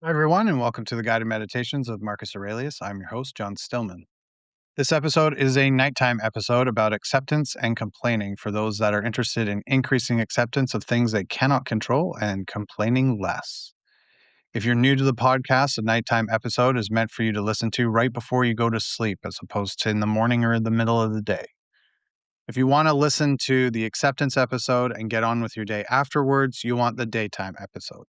Hi, everyone, and welcome to the guided meditations of Marcus Aurelius. I'm your host, John Stillman. This episode is a nighttime episode about acceptance and complaining for those that are interested in increasing acceptance of things they cannot control and complaining less. If you're new to the podcast, a nighttime episode is meant for you to listen to right before you go to sleep, as opposed to in the morning or in the middle of the day. If you want to listen to the acceptance episode and get on with your day afterwards, you want the daytime episode.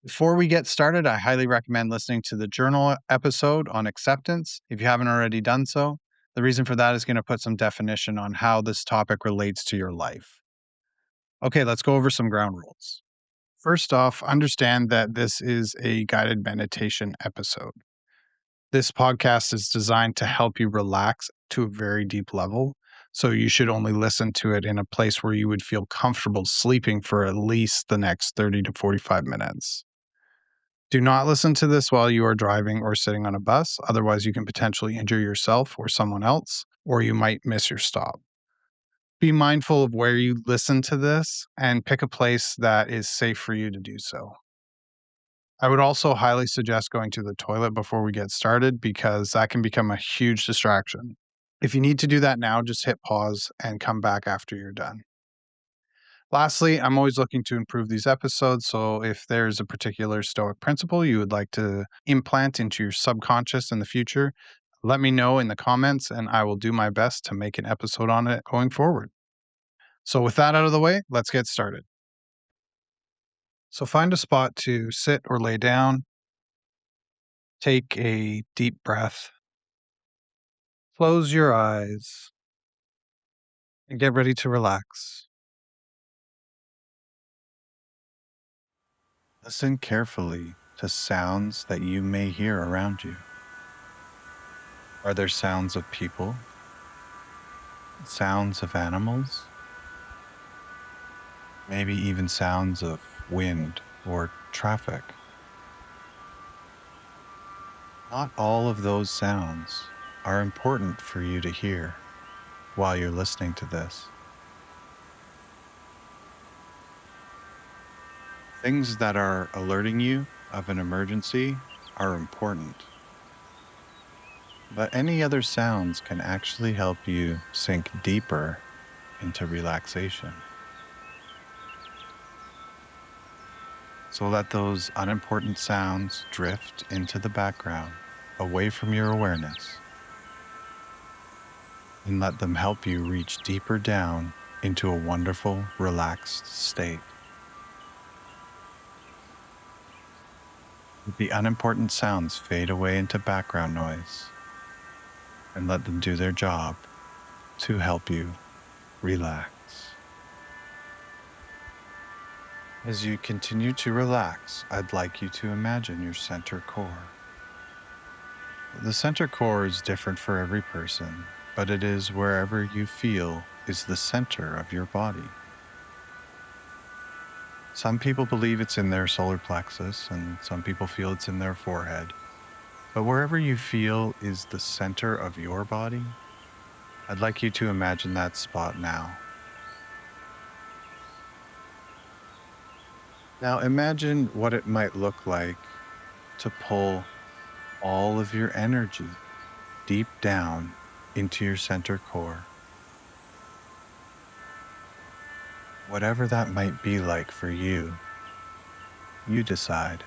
Before we get started, I highly recommend listening to the journal episode on acceptance if you haven't already done so. The reason for that is going to put some definition on how this topic relates to your life. Okay, let's go over some ground rules. First off, understand that this is a guided meditation episode. This podcast is designed to help you relax to a very deep level. So you should only listen to it in a place where you would feel comfortable sleeping for at least the next 30 to 45 minutes. Do not listen to this while you are driving or sitting on a bus. Otherwise, you can potentially injure yourself or someone else, or you might miss your stop. Be mindful of where you listen to this and pick a place that is safe for you to do so. I would also highly suggest going to the toilet before we get started because that can become a huge distraction. If you need to do that now, just hit pause and come back after you're done. Lastly, I'm always looking to improve these episodes. So if there's a particular Stoic principle you would like to implant into your subconscious in the future, let me know in the comments and I will do my best to make an episode on it going forward. So with that out of the way, let's get started. So find a spot to sit or lay down, take a deep breath, close your eyes, and get ready to relax. Listen carefully to sounds that you may hear around you. Are there sounds of people? Sounds of animals? Maybe even sounds of wind or traffic? Not all of those sounds are important for you to hear while you're listening to this. Things that are alerting you of an emergency are important. But any other sounds can actually help you sink deeper into relaxation. So let those unimportant sounds drift into the background, away from your awareness, and let them help you reach deeper down into a wonderful, relaxed state. Let the unimportant sounds fade away into background noise, and let them do their job to help you relax. As you continue to relax, I'd like you to imagine your center core. The center core is different for every person, but it is wherever you feel is the center of your body. Some people believe it's in their solar plexus, and some people feel it's in their forehead. But wherever you feel is the center of your body, I'd like you to imagine that spot now. Now imagine what it might look like to pull all of your energy deep down into your center core. Whatever that might be like for you, you decide.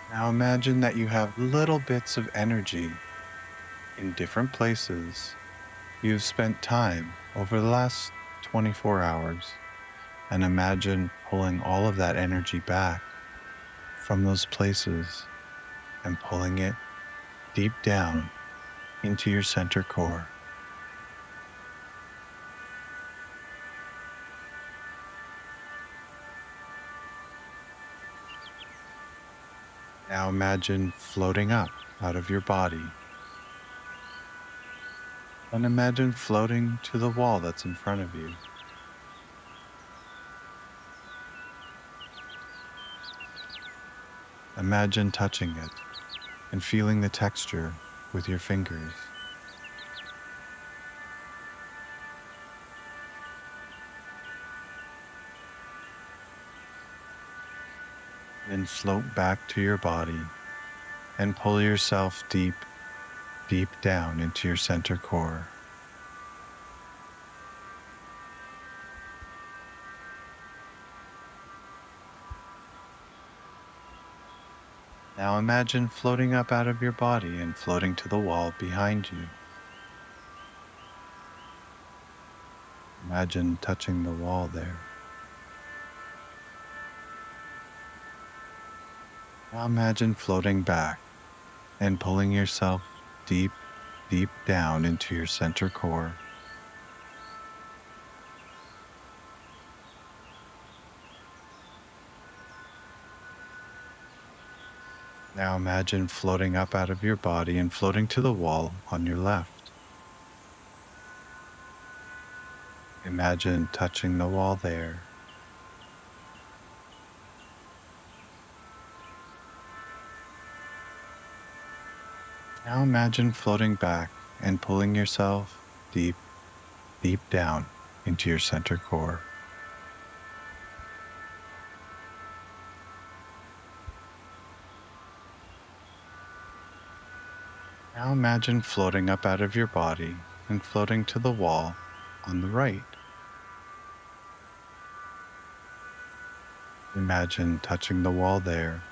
Now imagine that you have little bits of energy in different places you've spent time over the last 24 hours, and imagine pulling all of that energy back from those places and pulling it deep down into your center core. Now imagine floating up out of your body, and imagine floating to the wall that's in front of you. Imagine touching it and feeling the texture with your fingers. Then float back to your body and pull yourself deep, deep down into your center core. Now imagine floating up out of your body and floating to the wall behind you. Imagine touching the wall there. Now imagine floating back and pulling yourself deep, deep down into your center core. Now imagine floating up out of your body and floating to the wall on your left. Imagine touching the wall there. Now imagine floating back and pulling yourself deep, deep down into your center core. Now imagine floating up out of your body and floating to the wall on the right. Imagine touching the wall there.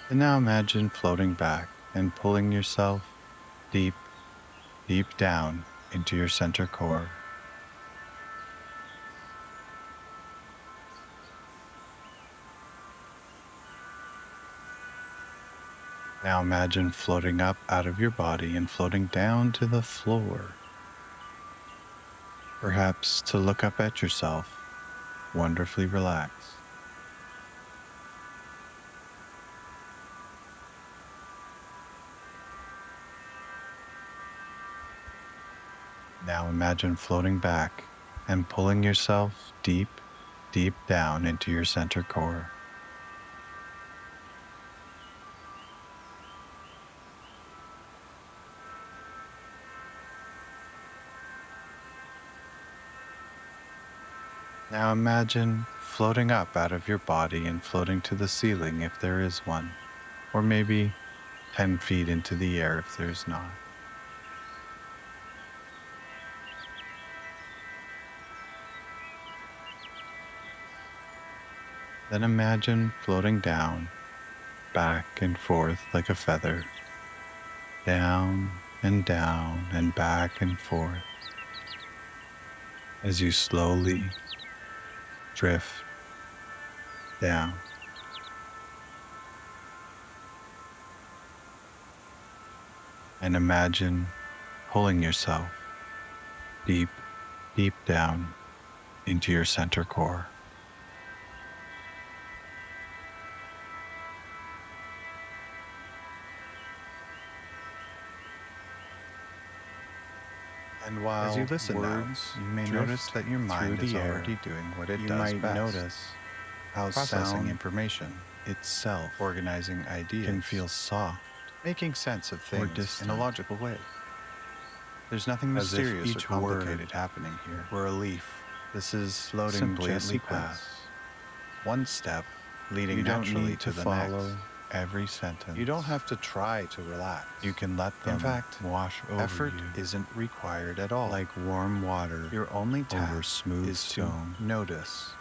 And now imagine floating back and pulling yourself deep, deep down into your center core. Now imagine floating up out of your body and floating down to the floor. Perhaps to look up at yourself, wonderfully relaxed. Now imagine floating back and pulling yourself deep, deep down into your center core. Now imagine floating up out of your body and floating to the ceiling if there is one, or maybe 10 feet into the air if there's not. Then imagine floating down, back and forth like a feather, down and back and forth, as you slowly drift down. And imagine pulling yourself deep, deep down into your center core. And while As you listen now, words, you may drift notice that your mind through is the air. already doing what it You does might best. notice How processing sound information itself, organizing ideas, can feel soft making sense of or things distant, in a logical way. There's nothing as if mysterious or each complicated word happening here. were a leaf This is floating simply a gently sequence. past. One step leading You don't naturally need to to the follow next. Every sentence. You don't have to try to relax. You can let them In fact, wash over effort you. isn't required at all. Like warm water Your only over task smooth is stone, to notice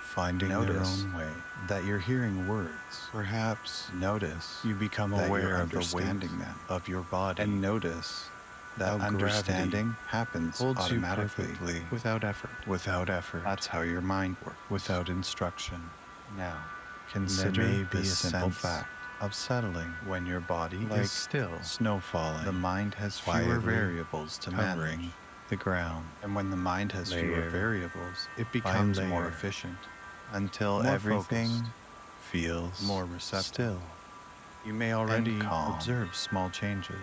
finding their Notice own way. that you're hearing words. Perhaps Notice you become that aware you're of the weight understanding them. of your body, And notice that how understanding gravity happens holds you automatically perfectly without effort. without effort. That's how your mind works. Without instruction. Now, There consider may be this a simple sense fact. of settling When your body like is still, snow falling, the mind has fewer quietly variables to covering manage. the ground And when the mind has fewer layer variables, it by becomes more layer efficient, until more everything focused, feels more receptive. still. You may already calm. observe small changes.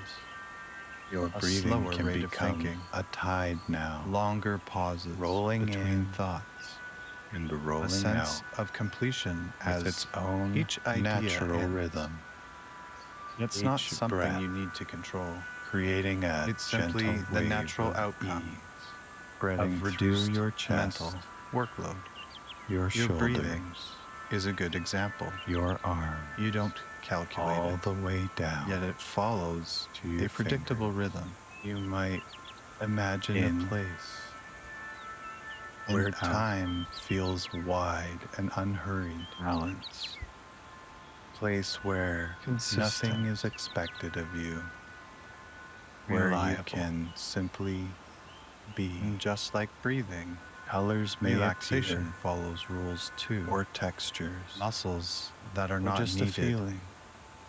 Your A breathing slower can rate of become thinking. a tide now, Longer pauses rolling between in thoughts. and A rolling sense out of completion with as its own each idea natural ends. rhythm. It's Each not something breath you need to control. creating a It's simply gentle the wave natural of outcome ease, spreading of through reduced your chest, mental workload. your Your shoulders, breathing is a good example. your arms, You don't calculate all it, the way down yet it follows to your a predictable fingers. rhythm. You might Imagine in a place and where out, time feels wide and unhurried, balance, place where consistent, nothing is expected of you, where you reliable. can simply be. And just like breathing, Colors may relaxation appear, follows rules too, or textures, muscles that are or not just needed, a feeling,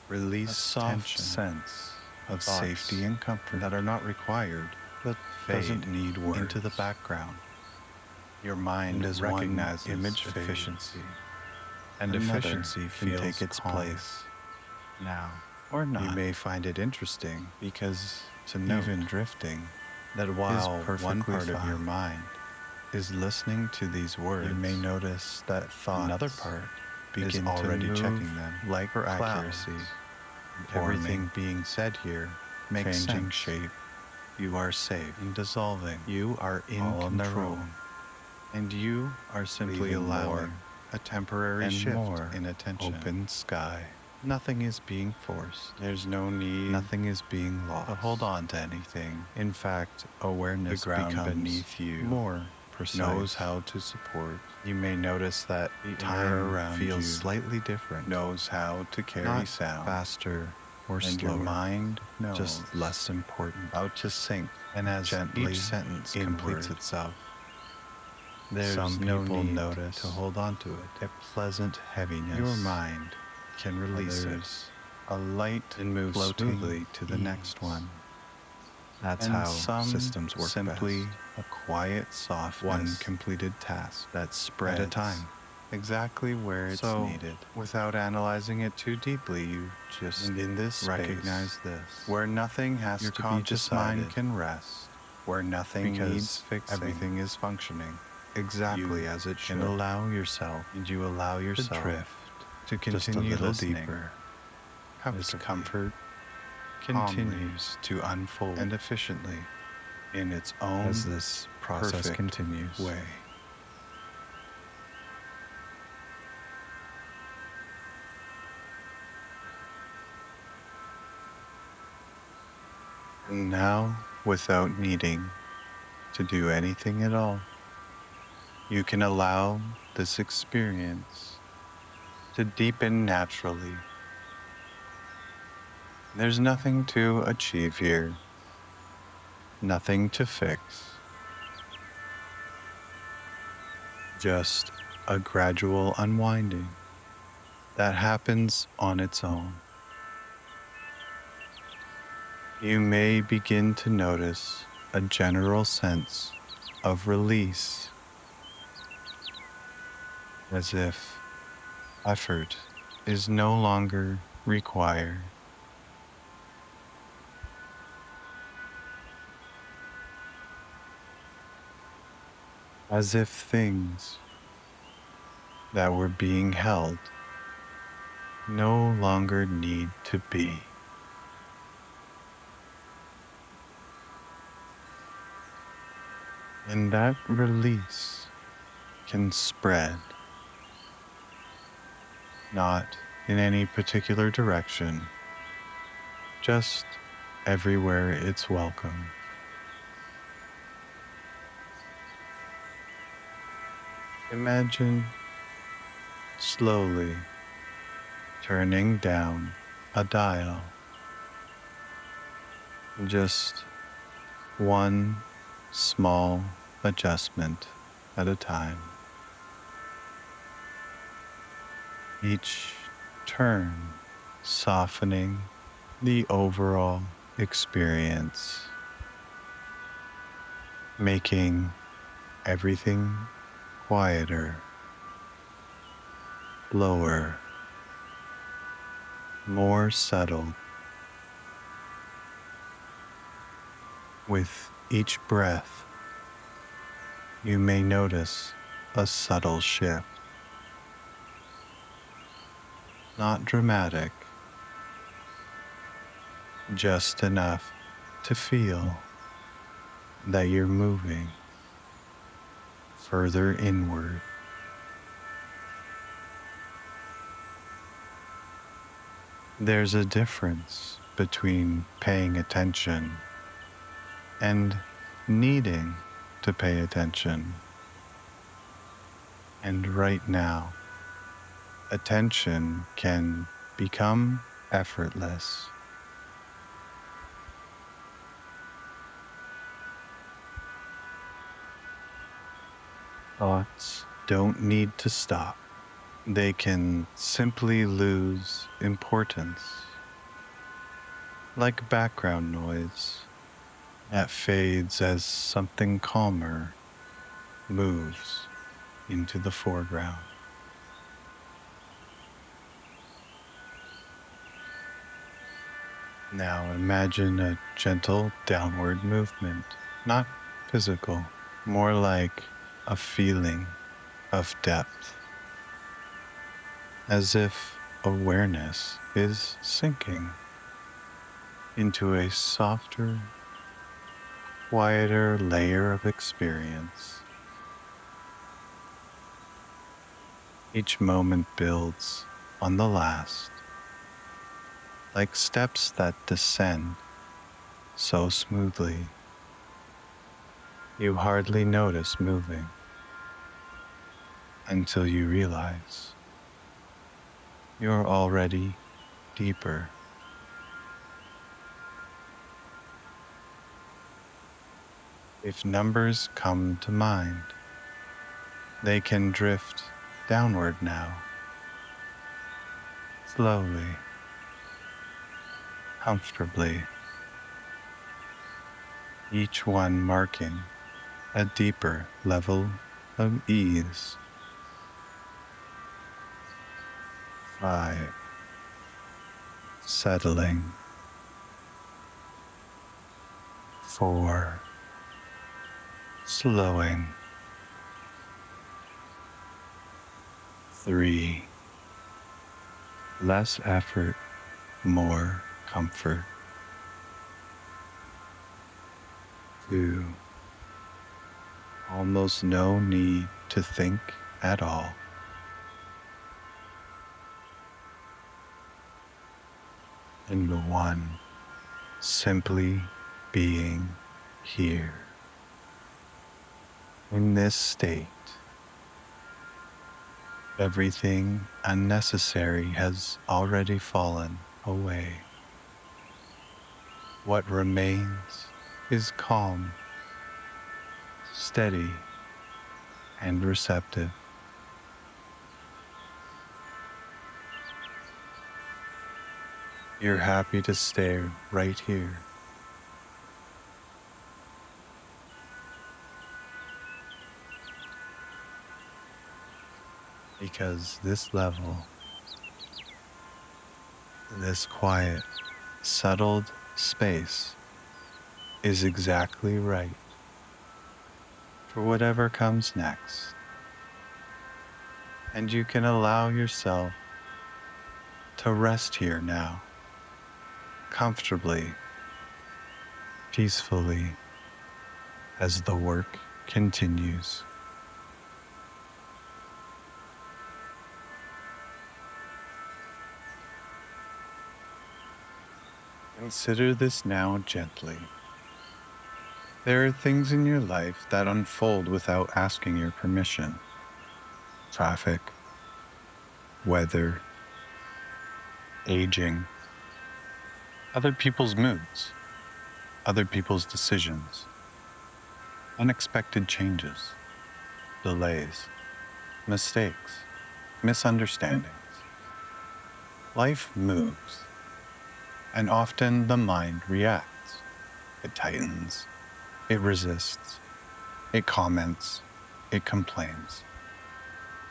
release a soft tension, sense of thoughts safety and comfort that are not required, but doesn't fade need words. into the background. Your mind And as recognizes one image efficiency, fades, and another efficiency can feels take its calm. place. Now, Or not. you may find it interesting Because to note even drifting that while one perfectly part of your fine. mind is listening to these words, you may notice that another thoughts part begin is to already move checking them like for clouds, accuracy. Everything forming, being said here makes changing sense. shape, You are safe and dissolving, You are in all on their control, own, and you are simply leaving allowing more a temporary and shift more in attention. open sky. Nothing is being forced. There's no need. Nothing is being lost. To hold on to anything. In fact, awareness The ground becomes beneath you more precise. knows how to support. You may notice that the Time air around feels you slightly different. Knows how to carry Not sound faster or and slower. your mind knows Just less important. how to sink. And as Gently each sentence inward. completes itself, there's Some no people need notice to hold on to it. A pleasant heaviness. Your mind can release Others it. A light and move floating smoothly to the next ease. one. That's And how some systems work simply best. a quiet, soft, one Softness completed task that spreads at a time, exactly where it's So, needed. Without analyzing it too deeply, you just in this recognize space, this, where nothing has your to be conscious decided, mind can rest, where nothing because needs fixing, everything is functioning exactly You as it can should. Allow yourself, and you allow yourself drift to just a continue little listening deeper. as comfort continues to unfold and efficiently in its own As this process perfect continues. way. And now, without needing to do anything at all, you can allow this experience to deepen naturally. There's nothing to achieve here, nothing to fix, just a gradual unwinding that happens on its own. You may begin to notice a general sense of release, as if effort is no longer required. As if things that were being held no longer need to be. And that release can spread, not in any particular direction, just everywhere it's welcome. Imagine slowly turning down a dial, just one small adjustment at a time. Each turn softening the overall experience, making everything quieter, lower, more settled. With each breath, you may notice a subtle shift. Not dramatic, just enough to feel that you're moving further inward. There's a difference between paying attention and needing to pay attention. And right now, attention can become effortless. Thoughts don't need to stop. They can simply lose importance, like background noise that fades as something calmer moves into the foreground. Now imagine a gentle downward movement, not physical, more like a feeling of depth, as if awareness is sinking into a softer, quieter layer of experience. Each moment builds on the last, like steps that descend so smoothly you hardly notice moving until you realize you're already deeper. If numbers come to mind, they can drift downward now, slowly, comfortably, each one marking a deeper level of ease. 5. Settling. 4. Slowing. 3. Less effort, more comfort. 2. Almost no need to think at all. And 1. Simply being here. In this state, everything unnecessary has already fallen away. What remains is calm, steady, and receptive. You're happy to stay right here. Because this level, this quiet, settled space is exactly right for whatever comes next. And you can allow yourself to rest here now, comfortably, peacefully, as the work continues. Consider this now gently. There are things in your life that unfold without asking your permission. Traffic, weather, aging, other people's moods, other people's decisions, unexpected changes, delays, mistakes, misunderstandings. Life moves, and often the mind reacts. It tightens, it resists, it comments, it complains.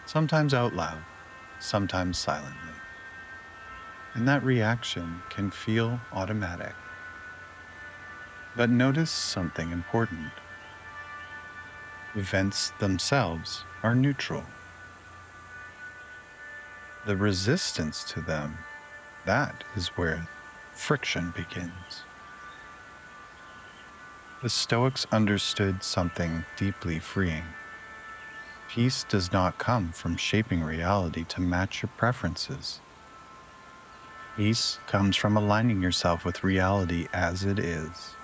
Sometimes out loud, sometimes silently. And that reaction can feel automatic. But notice something important. Events themselves are neutral. The resistance to them, that is where friction begins. The Stoics understood something deeply freeing. Peace does not come from shaping reality to match your preferences. Peace comes from aligning yourself with reality as it is.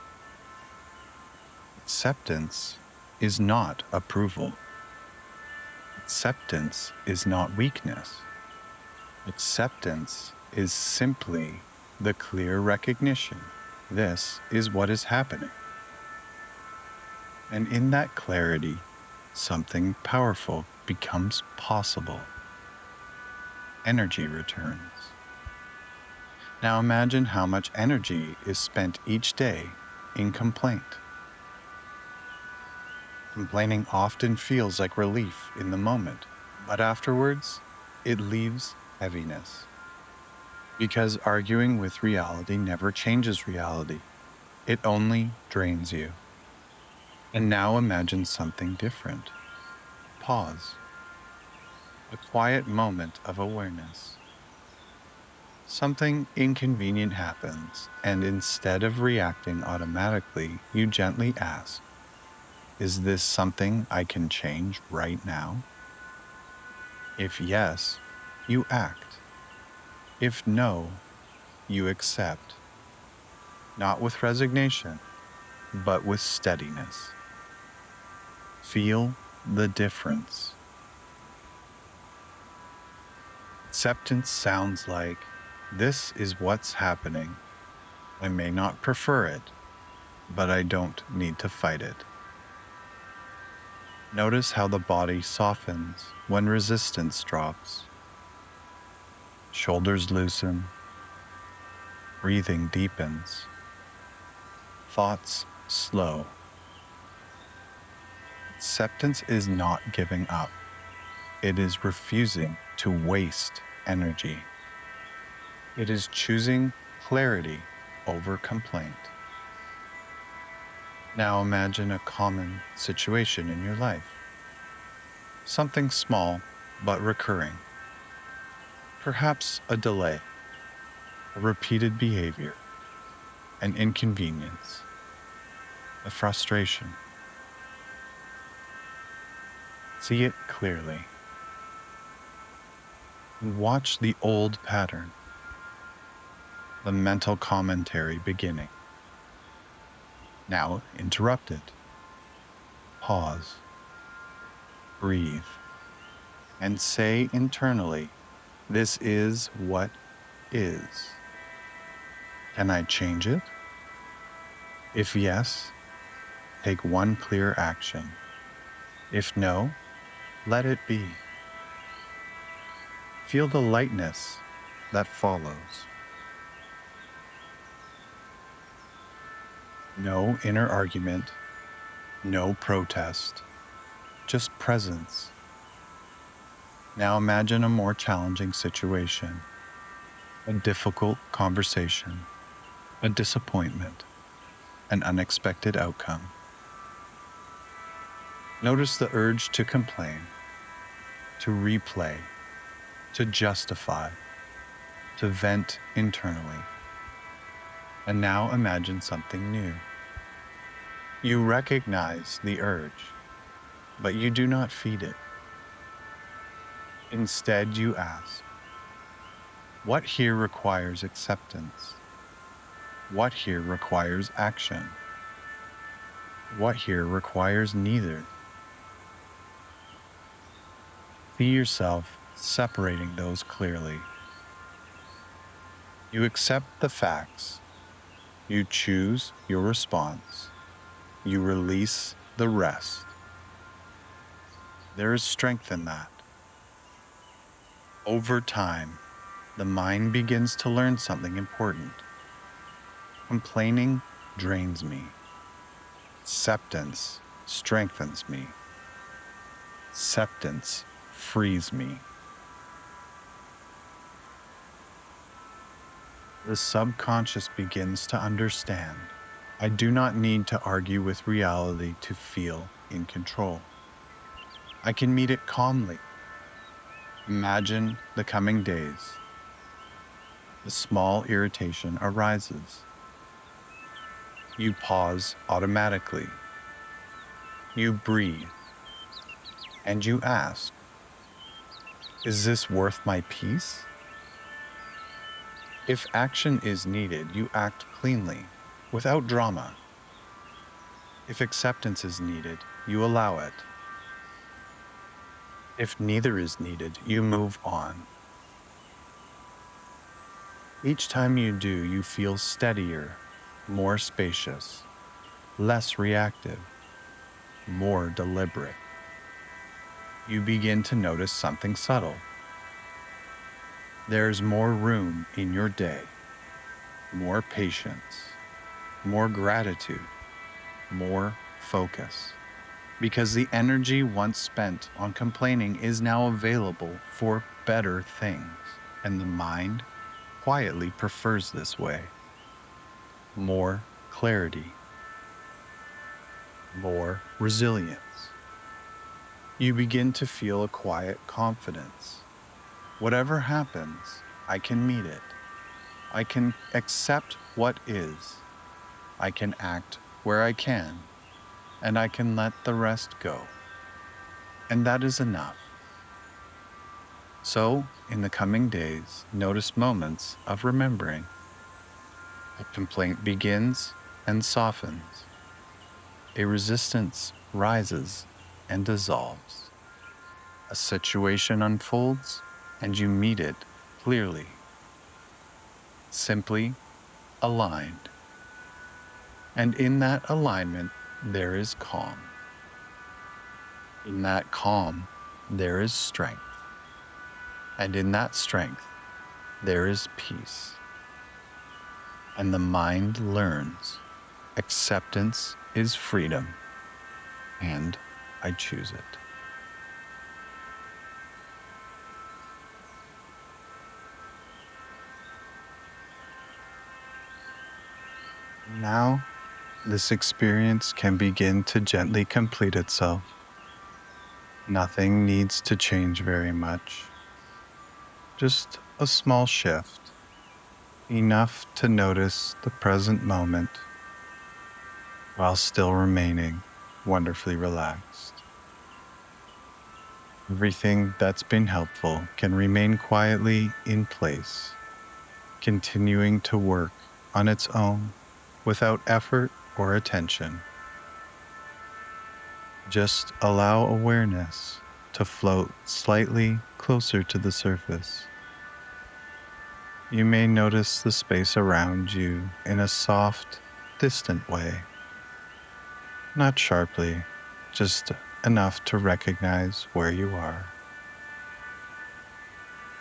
Acceptance is not approval. Acceptance is not weakness. Acceptance is simply the clear recognition this is what is happening. And in that clarity, something powerful becomes possible. Energy returns. Now imagine how much energy is spent each day in complaint. Complaining often feels like relief in the moment, but afterwards, it leaves heaviness. Because arguing with reality never changes reality, it only drains you. And now imagine something different. Pause. A quiet moment of awareness. Something inconvenient happens, and instead of reacting automatically, you gently ask, is this something I can change right now? If yes, you act. If no, you accept. Not with resignation, but with steadiness. Feel the difference. Acceptance sounds like, this is what's happening. I may not prefer it, but I don't need to fight it. Notice how the body softens when resistance drops. Shoulders loosen, breathing deepens, thoughts slow. Acceptance is not giving up, it is refusing to waste energy. It is choosing clarity over complaint. Now imagine a common situation in your life. Something small but recurring. Perhaps a delay, a repeated behavior, an inconvenience, a frustration. See it clearly and watch the old pattern, the mental commentary beginning. Now interrupt it. Pause, breathe, and say internally, this is what is. Can I change it? If yes, take one clear action. If no, let it be. Feel the lightness that follows. No inner argument, no protest, just presence. Now imagine a more challenging situation, a difficult conversation, a disappointment, an unexpected outcome. Notice the urge to complain, to replay, to justify, to vent internally. And now imagine something new. You recognize the urge, but you do not feed it. Instead, you ask, what here requires acceptance? What here requires action? What here requires neither? See yourself separating those clearly. You accept the facts. You choose your response. You release the rest. There is strength in that. Over time, the mind begins to learn something important. Complaining drains me. Acceptance strengthens me. Acceptance frees me. The subconscious begins to understand. I do not need to argue with reality to feel in control. I can meet it calmly. Imagine the coming days. The small irritation arises. You pause automatically. You breathe and you ask, is this worth my peace? If action is needed, you act cleanly, without drama. If acceptance is needed, you allow it. If neither is needed, you move on. Each time you do, you feel steadier, more spacious, less reactive, more deliberate. You begin to notice something subtle. There's more room in your day, more patience, more gratitude, more focus. Because the energy once spent on complaining is now available for better things, and the mind quietly prefers this way. More clarity, more resilience. You begin to feel a quiet confidence. Whatever happens, I can meet it. I can accept what is. I can act where I can, and I can let the rest go. And that is enough. So, in the coming days, notice moments of remembering. A complaint begins and softens. A resistance rises and dissolves. A situation unfolds and you meet it clearly, simply aligned. And in that alignment, there is calm. In that calm, there is strength. And in that strength, there is peace. And the mind learns acceptance is freedom, and I choose it. Now, this experience can begin to gently complete itself. Nothing needs to change very much. Just a small shift, enough to notice the present moment while still remaining wonderfully relaxed. Everything that's been helpful can remain quietly in place, continuing to work on its own without effort or attention. Just allow awareness to float slightly closer to the surface. You may notice the space around you in a soft, distant way. Not sharply, just enough to recognize where you are.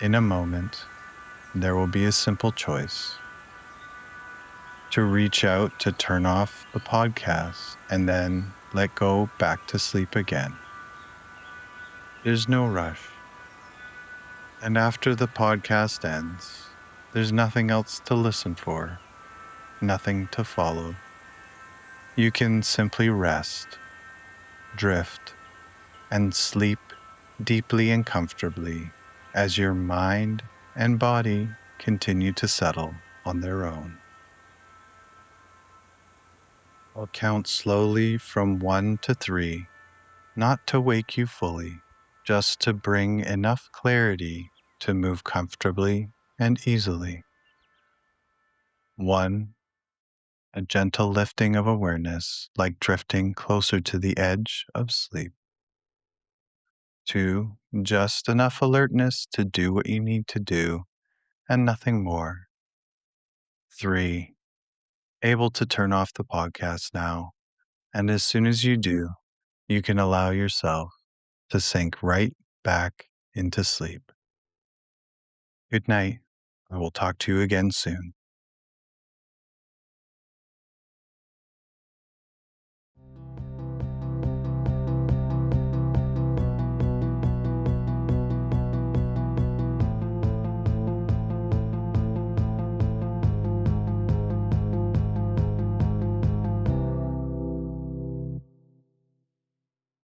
In a moment, there will be a simple choice to reach out to turn off the podcast and then let go back to sleep again. There's no rush. And after the podcast ends, there's nothing else to listen for, nothing to follow. You can simply rest, drift, and sleep deeply and comfortably as your mind and body continue to settle on their own. I'll count slowly from 1 to 3, not to wake you fully, just to bring enough clarity to move comfortably and easily. 1, a gentle lifting of awareness, like drifting closer to the edge of sleep. 2, just enough alertness to do what you need to do and nothing more. 3, able to turn off the podcast now. And as soon as you do, you can allow yourself to sink right back into sleep. Good night. I will talk to you again soon.